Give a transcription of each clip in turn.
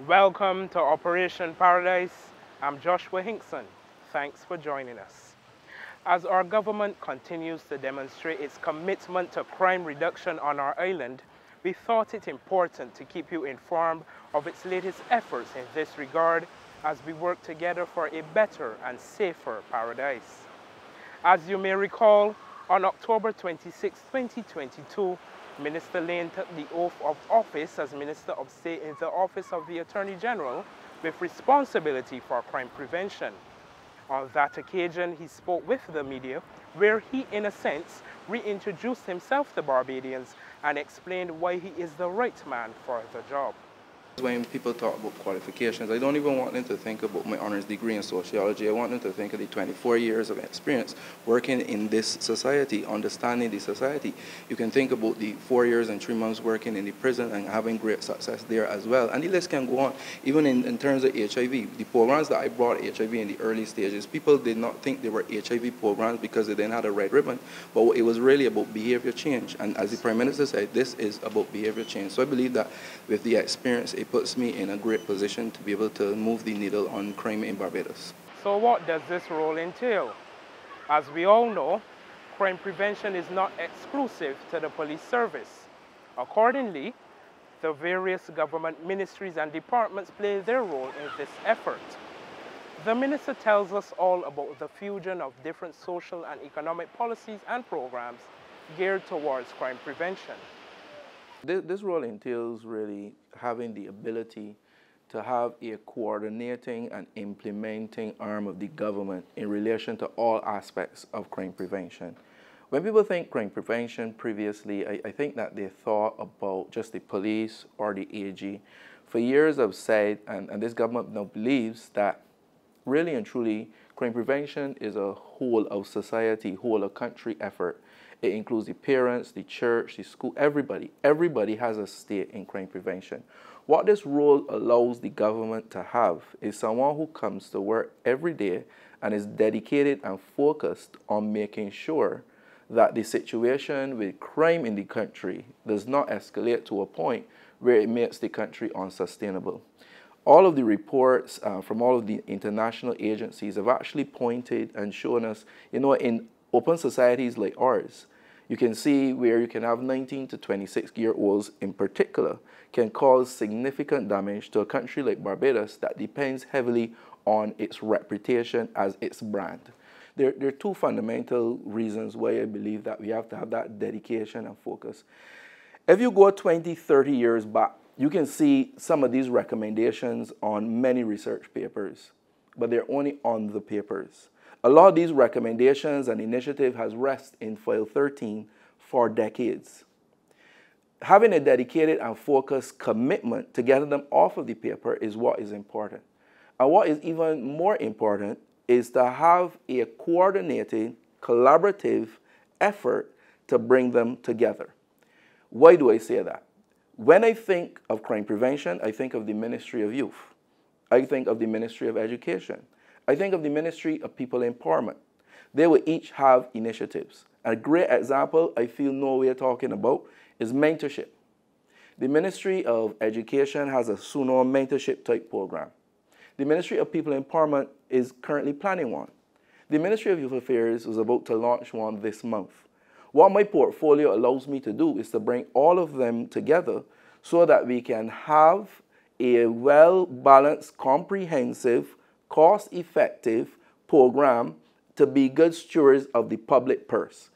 Welcome to Operation Paradise. I'm Joshua Hinkson. Thanks for joining us. As our government continues to demonstrate its commitment to crime reduction on our island, we thought it important to keep you informed of its latest efforts in this regard as we work together for a better and safer paradise. As you may recall, on October 26, 2022, Minister Lane took the oath of office as Minister of State in the Office of the Attorney General with responsibility for crime prevention. On that occasion, he spoke with the media, where he, in a sense, reintroduced himself to Barbadians and explained why he is the right man for the job. When people talk about qualifications, I don't even want them to think about my honors degree in sociology. I want them to think of the 24 years of experience working in this society, understanding the society. You can think about the 4 years and 3 months working in the prison and having great success there as well. And the list can go on. Even in terms of HIV, the programs that I brought HIV in the early stages, people did not think they were HIV programs because they didn't have a red ribbon, but it was really about behavior change. And as the Prime Minister said, this is about behavior change. So I believe that with the experience, it puts me in a great position to be able to move the needle on crime in Barbados. So what does this role entail? As we all know, crime prevention is not exclusive to the police service. Accordingly, the various government ministries and departments play their role in this effort. The minister tells us all about the fusion of different social and economic policies and programs geared towards crime prevention. This role entails really having the ability to have a coordinating and implementing arm of the government in relation to all aspects of crime prevention. When people think crime prevention previously, I think that they thought about just the police or the AG. For years I've said, and this government now believes, that really and truly crime prevention is a whole of society, whole of country effort. It includes the parents, the church, the school, everybody. Everybody has a stake in crime prevention. What this role allows the government to have is someone who comes to work every day and is dedicated and focused on making sure that the situation with crime in the country does not escalate to a point where it makes the country unsustainable. All of the reports from all of the international agencies have actually pointed and shown us, in open societies like ours, you can see where you can have 19 to 26-year-olds in particular can cause significant damage to a country like Barbados that depends heavily on its reputation as its brand. There are two fundamental reasons why I believe that we have to have that dedication and focus. If you go 20, 30 years back, you can see some of these recommendations on many research papers, but they're only on the papers. A lot of these recommendations and initiative has rested in File 13 for decades. Having a dedicated and focused commitment to getting them off of the paper is what is important. And what is even more important is to have a coordinated, collaborative effort to bring them together. Why do I say that? When I think of crime prevention, I think of the Ministry of Youth. I think of the Ministry of Education. I think of the Ministry of People Empowerment. They will each have initiatives. A great example I feel no way talking about is mentorship. The Ministry of Education has a SUNO mentorship type program. The Ministry of People Empowerment is currently planning one. The Ministry of Youth Affairs is about to launch one this month. What my portfolio allows me to do is to bring all of them together so that we can have a well-balanced, comprehensive, cost-effective program to be good stewards of the public purse.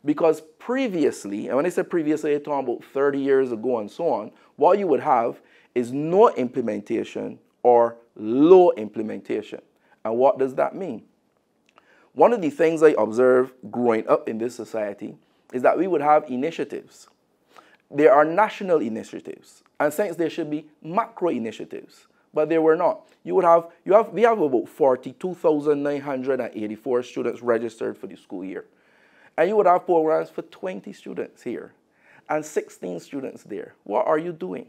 Because previously, and when I say previously, I'm talking about 30 years ago and so on, what you would have is no implementation or low implementation. And what does that mean? One of the things I observed growing up in this society is that we would have initiatives. There are national initiatives, and since there should be macro initiatives, but there were not. We have about 42,984 students registered for the school year. And you would have programs for 20 students here and 16 students there. What are you doing?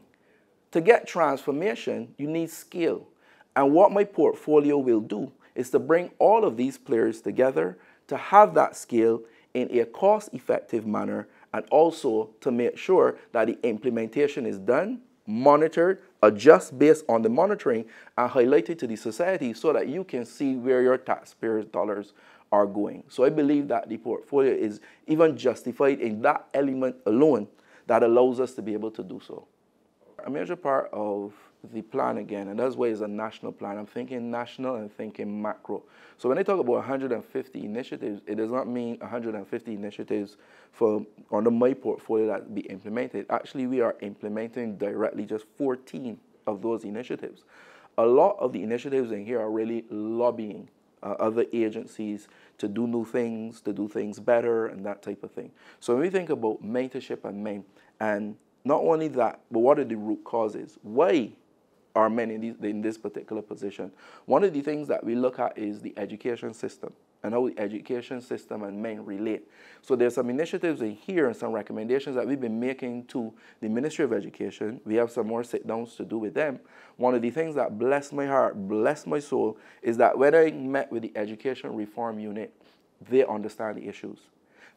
To get transformation, you need skill. And what my portfolio will do is to bring all of these players together to have that skill in a cost-effective manner, and also to make sure that the implementation is done, monitored, adjust based on the monitoring and highlight it to the society so that you can see where your taxpayers' dollars are going. So I believe that the portfolio is even justified in that element alone that allows us to be able to do so. A major part of the plan again, and that's why it's a national plan. I'm thinking national and thinking macro. So when I talk about 150 initiatives, it does not mean 150 initiatives for under my portfolio that be implemented. Actually, we are implementing directly just 14 of those initiatives. A lot of the initiatives in here are really lobbying other agencies to do new things, to do things better, and that type of thing. So when we think about mentorship and men, and not only that, but what are the root causes? Why are men in this particular position? One of the things that we look at is the education system and how the education system and men relate. So there's some initiatives in here and some recommendations that we've been making to the Ministry of Education. We have some more sit-downs to do with them. One of the things that blessed my heart, blessed my soul, is that when I met with the Education Reform Unit, they understand the issues.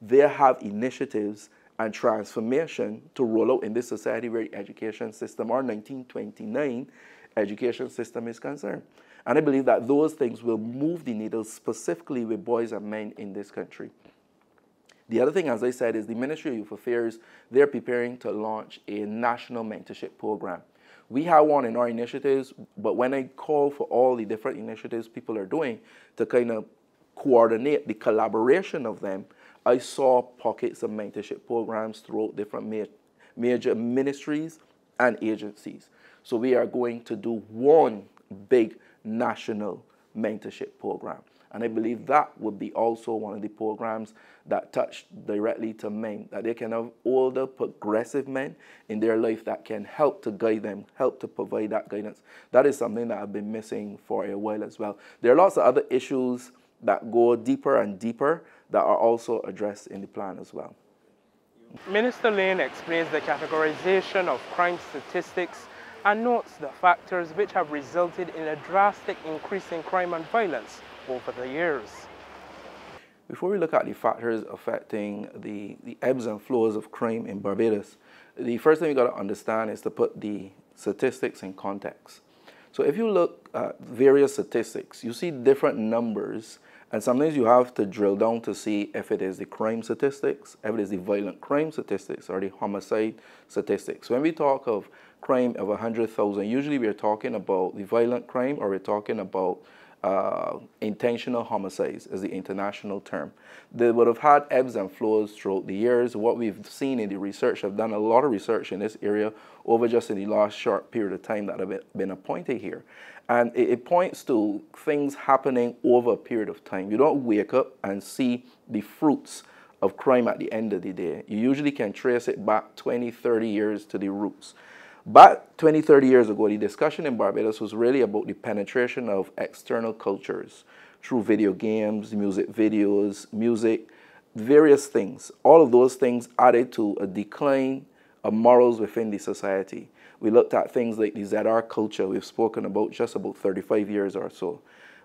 They have initiatives and transformation to roll out in this society where the education system, our 1929 education system is concerned. And I believe that those things will move the needle specifically with boys and men in this country. The other thing, as I said, is the Ministry of Youth Affairs, they're preparing to launch a national mentorship program. We have one in our initiatives, but when I call for all the different initiatives people are doing to kind of coordinate the collaboration of them, I saw pockets of mentorship programs throughout different major ministries and agencies. So we are going to do one big national mentorship program. And I believe that would be also one of the programs that touch directly to men, that they can have older, progressive men in their life that can help to guide them, help to provide that guidance. That is something that I've been missing for a while as well. There are lots of other issues that go deeper and deeper that are also addressed in the plan as well. Minister Lane explains the categorization of crime statistics and notes the factors which have resulted in a drastic increase in crime and violence over the years. Before we look at the factors affecting the ebbs and flows of crime in Barbados, the first thing you got to understand is to put the statistics in context. So if you look at various statistics, you see different numbers, and sometimes you have to drill down to see if it is the crime statistics, if it is the violent crime statistics, or the homicide statistics. When we talk of crime of 100,000, usually we're talking about the violent crime, or we're talking about intentional homicides as the international term. They would have had ebbs and flows throughout the years. What we've seen in the research, I've done a lot of research in this area over just in the last short period of time that I've been appointed here. And it points to things happening over a period of time. You don't wake up and see the fruits of crime at the end of the day. You usually can trace it back 20, 30 years to the roots. Back 20, 30 years ago, the discussion in Barbados was really about the penetration of external cultures through video games, music videos, music, various things. All of those things added to a decline of morals within the society. We looked at things like the ZR culture we've spoken about just about 35 years or so.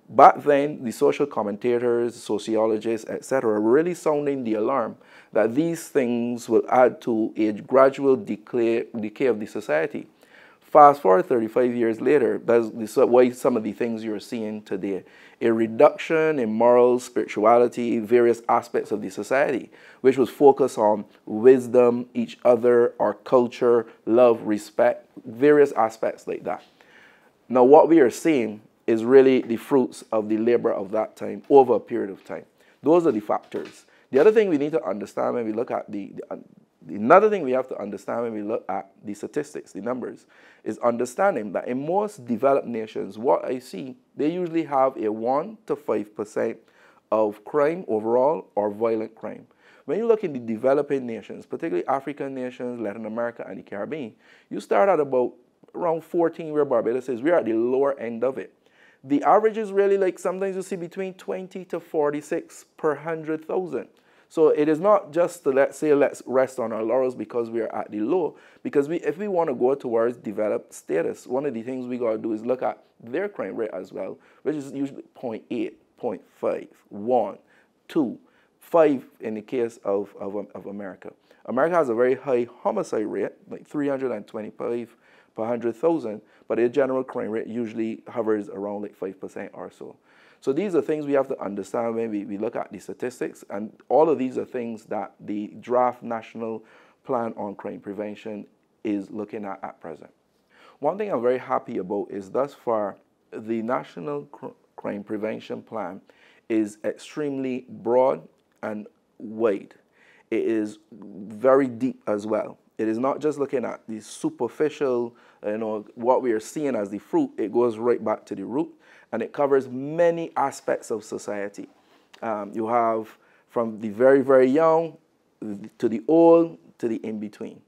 Back then, the social commentators, sociologists, etc., were really sounding the alarm that these things will add to a gradual decay of the society. Fast forward 35 years later, that's why some of the things you're seeing today. A reduction in morals, spirituality, various aspects of the society, which was focused on wisdom, each other, our culture, love, respect, various aspects like that. Now, what we are seeing is really the fruits of the labor of that time over a period of time. Those are the factors. The other thing we need to understand when we look at another thing we have to understand when we look at the statistics, the numbers, is understanding that in most developed nations, what I see, they usually have a 1 to 5% of crime overall or violent crime. When you look in the developing nations, particularly African nations, Latin America, and the Caribbean, you start at about around 14 where Barbados is. We're at the lower end of it. The average is really like sometimes you see between 20 to 46 per 100,000. So it is not just to let's rest on our laurels because we are at the low. Because if we want to go towards developed status, one of the things we got to do is look at their crime rate as well, which is usually 0.8, 0.5, 1, 2, 5 in the case of America. America has a very high homicide rate, like 325 per 100,000, but their general crime rate usually hovers around like 5% or so. So these are things we have to understand when we look at the statistics, and all of these are things that the draft National Plan on Crime Prevention is looking at present. One thing I'm very happy about is thus far, the National Crime Prevention Plan is extremely broad and wide. It is very deep as well. It is not just looking at the superficial, what we are seeing as the fruit. It goes right back to the root, and it covers many aspects of society. You have from the very, very young to the old to the in-between.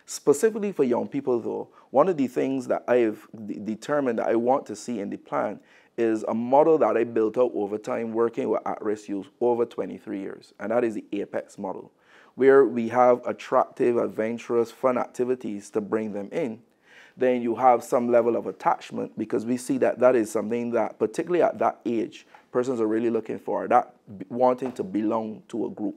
Specifically for young people, though, one of the things that I've determined that I want to see in the plan is a model that I built out over time working with at-risk youth over 23 years, and that is the APEX model, where we have attractive, adventurous, fun activities to bring them in. Then you have some level of attachment, because we see that that is something that, particularly at that age, persons are really looking for, that wanting to belong to a group.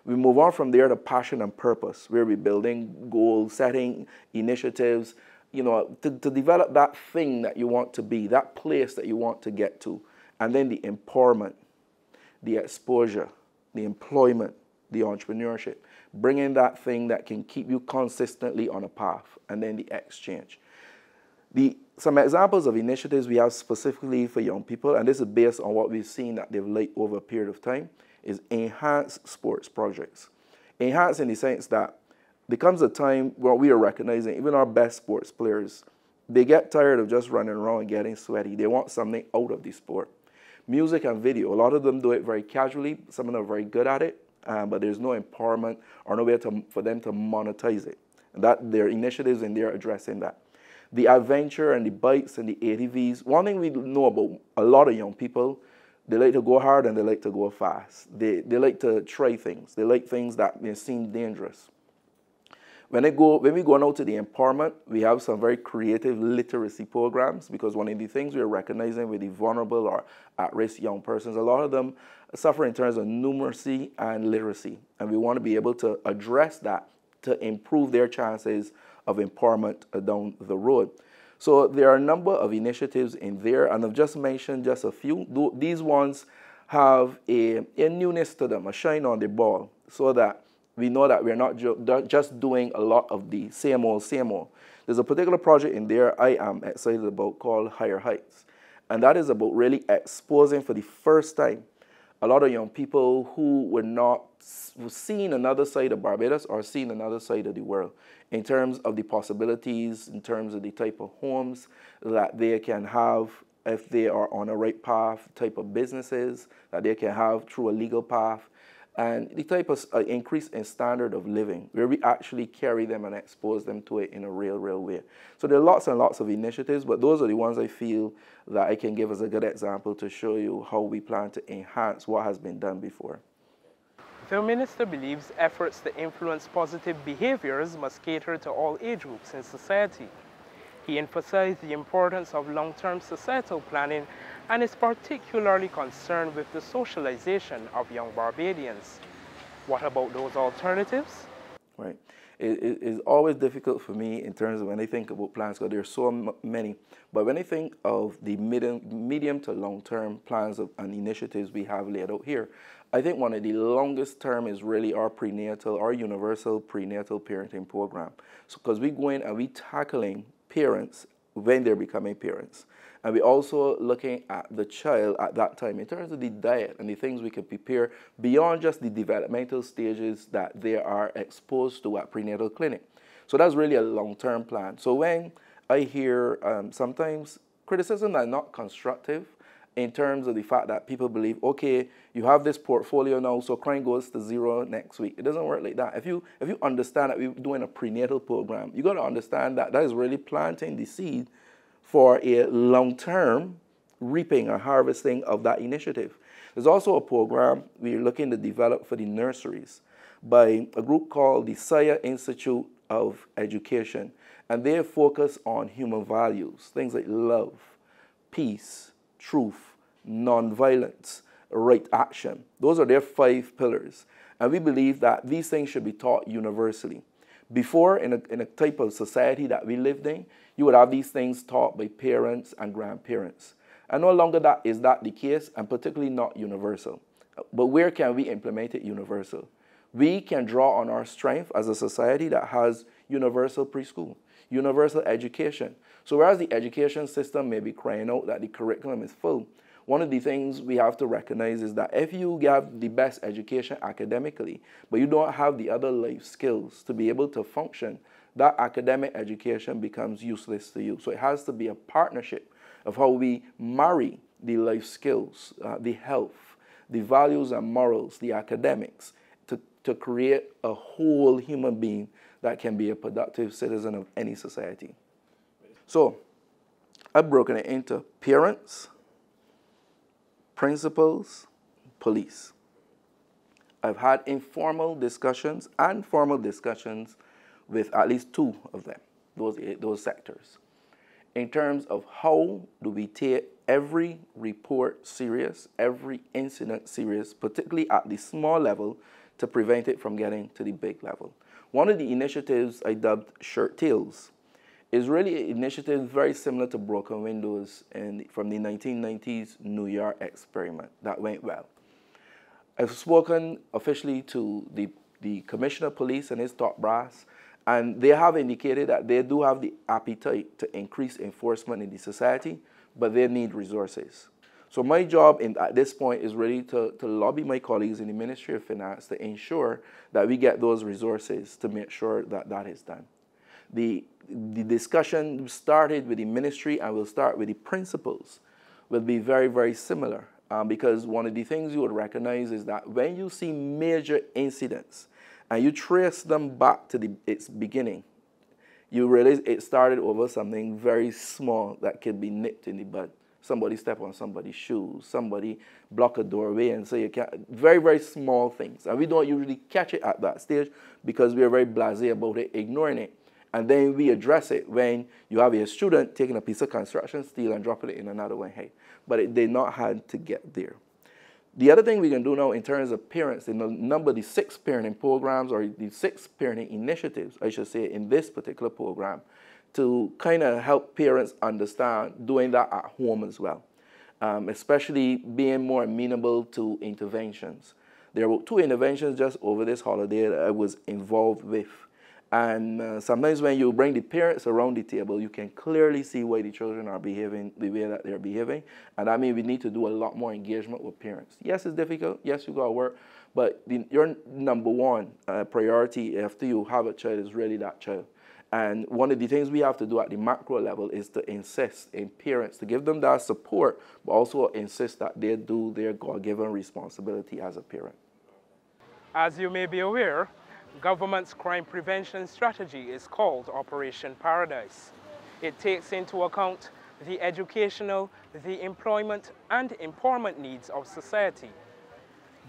We move on from there to passion and purpose, where we're building goals, setting initiatives, to develop that thing that you want to be, that place that you want to get to. And then the empowerment, the exposure, the employment, the entrepreneurship, bringing that thing that can keep you consistently on a path, and then the exchange. Some examples of initiatives we have specifically for young people, and this is based on what we've seen that they've laid over a period of time, is enhanced sports projects. Enhanced in the sense that there comes a time where we are recognizing even our best sports players, they get tired of just running around and getting sweaty. They want something out of the sport. Music and video, a lot of them do it very casually. Some of them are very good at it, but there's no empowerment or no way for them to monetize it. And that there are initiatives in there addressing that. The adventure and the bikes and the ATVs, one thing we know about a lot of young people, they like to go hard and they like to go fast. They like to try things. They like things that may seem dangerous. When we go out to the empowerment, we have some very creative literacy programs, because one of the things we're recognizing with the vulnerable or at-risk young persons, a lot of them suffer in terms of numeracy and literacy. And we want to be able to address that to improve their chances of empowerment down the road. So there are a number of initiatives in there, and I've just mentioned just a few. These ones have a newness to them, a shine on the ball, so that we know that we're not just doing a lot of the same old, same old. There's a particular project in there I am excited about called Higher Heights, and that is about really exposing for the first time a lot of young people who were not seeing another side of Barbados or seeing another side of the world in terms of the possibilities, in terms of the type of homes that they can have if they are on a right path, type of businesses that they can have through a legal path, and the type of increase in standard of living, where we actually carry them and expose them to it in a real way. So there are lots and lots of initiatives, but those are the ones I feel that I can give as a good example to show you how we plan to enhance what has been done before. The Minister believes efforts to influence positive behaviors must cater to all age groups in society. He emphasized the importance of long-term societal planning and is particularly concerned with the socialization of young Barbadians. What about those alternatives? Right. It is always difficult for me in terms of when I think about plans, because there are so many. But when I think of the medium to long-term plans and initiatives we have laid out here, I think one of the longest term is really our prenatal, our universal prenatal parenting program. So because we go in and we tackling parents when they're becoming parents. And we're also looking at the child at that time in terms of the diet and the things we can prepare beyond just the developmental stages that they are exposed to at prenatal clinic. So that's really a long-term plan. So when I hear sometimes criticism that are not constructive in terms of the fact that people believe, okay, you have this portfolio now, so crime goes to zero next week. It doesn't work like that. If you understand that we're doing a prenatal program, you got to understand that that is really planting the seed for a long-term reaping or harvesting of that initiative. There's also a program we're looking to develop for the nurseries by a group called the Saya Institute of Education, and they focus on human values, things like love, peace, truth, non-violence, right action. Those are their 5 pillars. And we believe that these things should be taught universally. Before, in a type of society that we lived in, you would have these things taught by parents and grandparents. And no longer is that the case, and particularly not universal. But where can we implement it universal? We can draw on our strength as a society that has universal preschool, universal education. So whereas the education system may be crying out that the curriculum is full, one of the things we have to recognize is that if you have the best education academically, but you don't have the other life skills to be able to function, that academic education becomes useless to you. So it has to be a partnership of how we marry the life skills, the health, the values and morals, the academics, to create a whole human being that can be a productive citizen of any society. So I've broken it into parents, principals, police. I've had informal discussions and formal discussions with at least two of them, those sectors, in terms of how do we take every report serious, every incident serious, particularly at the small level, to prevent it from getting to the big level. One of the initiatives I dubbed Shirt Tails is really an initiative very similar to Broken Windows from the 1990s New York experiment that went well. I've spoken officially to the Commissioner of Police and his top brass, and they have indicated that they do have the appetite to increase enforcement in the society, but they need resources. So my job at this point is really to lobby my colleagues in the Ministry of Finance to ensure that we get those resources to make sure that that is done. The discussion started with the ministry and will start with the principals will be very, very similar because one of the things you would recognize is that when you see major incidents and you trace them back to its beginning, you realize it started over something very small that can be nipped in the bud. Somebody step on somebody's shoes, somebody block a doorway and say you can't, very, very small things. And we don't usually catch it at that stage because we are very blasé about it, ignoring it. And then we address it when you have a student taking a piece of construction steel and dropping it in another one head. But it did not have to get there. The other thing we can do now in terms of parents, in the number of the 6 parenting programs or the 6 parenting initiatives, I should say, in this particular program, to kind of help parents understand doing that at home as well, especially being more amenable to interventions. There were 2 interventions just over this holiday that I was involved with. And sometimes when you bring the parents around the table, you can clearly see why the children are behaving the way that they're behaving. And I mean, we need to do a lot more engagement with parents. Yes, it's difficult. Yes, you got to work. But your number one priority after you have a child is really that child. And one of the things we have to do at the macro level is to insist in parents, to give them that support, but also insist that they do their God-given responsibility as a parent. As you may be aware, government's crime prevention strategy is called Operation Paradise. It takes into account the educational, the employment, and empowerment needs of society.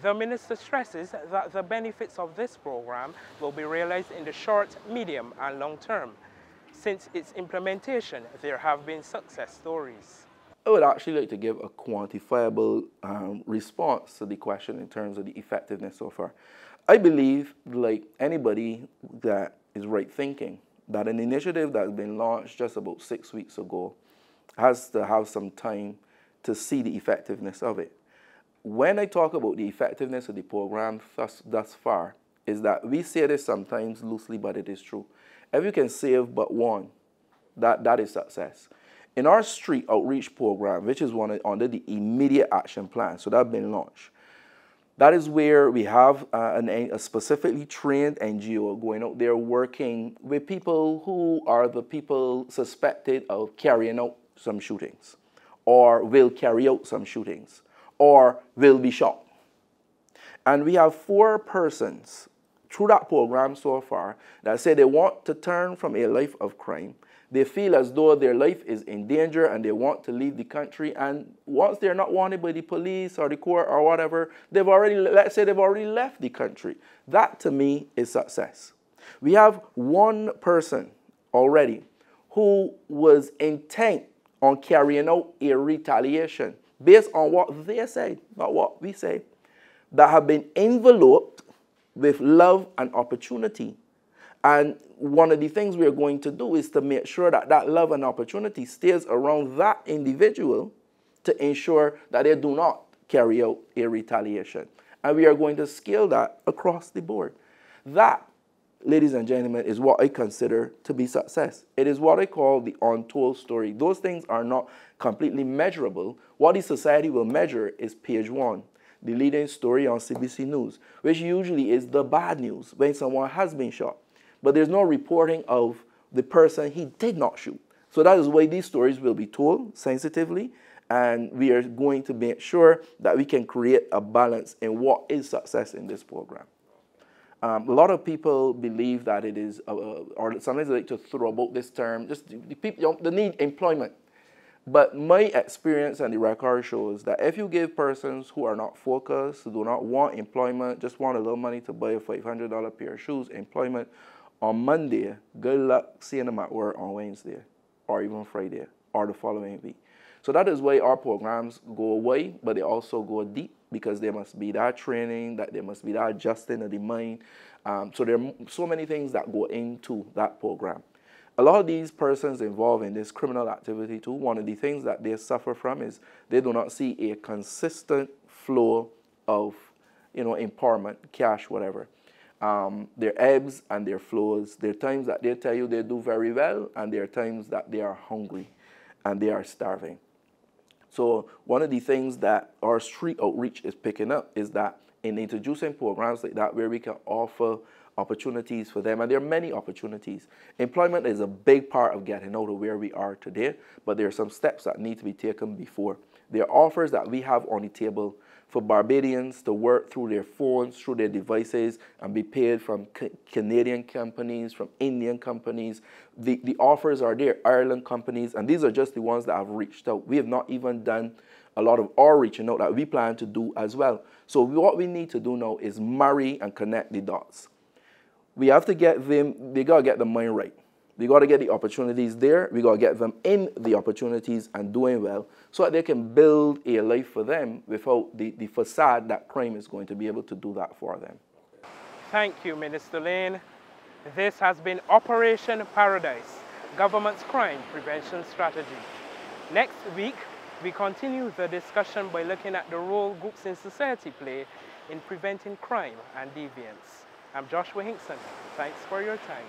The Minister stresses that the benefits of this program will be realized in the short, medium, and long term. Since its implementation, there have been success stories. I would actually like to give a quantifiable response to the question in terms of the effectiveness so far. I believe, like anybody that is right thinking, that an initiative that's been launched just about 6 weeks ago has to have some time to see the effectiveness of it. When I talk about the effectiveness of the program thus far, is that we say this sometimes loosely, but it is true. If you can save but one, that is success. In our street outreach program, which is one under the immediate action plan, so that's been launched, that is where we have a specifically trained NGO going out there working with people who are the people suspected of carrying out some shootings, or will carry out some shootings, or will be shot. And we have 4 persons through that program so far that say they want to turn from a life of crime. They feel as though their life is in danger and they want to leave the country. And once they're not wanted by the police or the court or whatever, let's say they've already left the country. That to me is success. We have 1 person already who was intent on carrying out a retaliation based on what they say, not what we say, that have been enveloped with love and opportunity. And one of the things we are going to do is to make sure that that love and opportunity stays around that individual to ensure that they do not carry out a retaliation. And we are going to scale that across the board. That, ladies and gentlemen, is what I consider to be success. It is what I call the untold story. Those things are not completely measurable. What the society will measure is page one, the leading story on CBC News, which usually is the bad news when someone has been shot. But there's no reporting of the person he did not shoot. So that is why these stories will be told sensitively, and we are going to make sure that we can create a balance in what is success in this program. A lot of people believe that it is, or sometimes they like to throw about this term, just the people, they need employment. But my experience and the record shows that if you give persons who are not focused, who do not want employment, just want a little money to buy a $500 pair of shoes, employment, on Monday, good luck seeing them at work on Wednesday, or even Friday, or the following week. So that is why our programs go away, but they also go deep, because there must be that training, that there must be that adjusting of the mind. So there are so many things that go into that program. A lot of these persons involved in this criminal activity too, one of the things that they suffer from is they do not see a consistent flow of, empowerment, cash, whatever. Their ebbs and their flows. There are times that they tell you they do very well, and there are times that they are hungry and they are starving. So one of the things that our street outreach is picking up is that in introducing programs like that where we can offer opportunities for them, and there are many opportunities. Employment is a big part of getting out of where we are today, but there are some steps that need to be taken before. There are offers that we have on the table for Barbadians to work through their phones, through their devices, and be paid from Canadian companies, from Indian companies. The offers are there, Ireland companies, and these are just the ones that have reached out. We have not even done a lot of our reaching out that we plan to do as well. So what we need to do now is marry and connect the dots. We have to get them, they got to get the mind right. We got to get the opportunities there. We got to get them in the opportunities and doing well so that they can build a life for them without the facade that crime is going to be able to do that for them. Thank you, Minister Lane. This has been Operation Paradise, Government's Crime Prevention Strategy. Next week, we continue the discussion by looking at the role groups in society play in preventing crime and deviance. I'm Joshua Hinkson. Thanks for your time.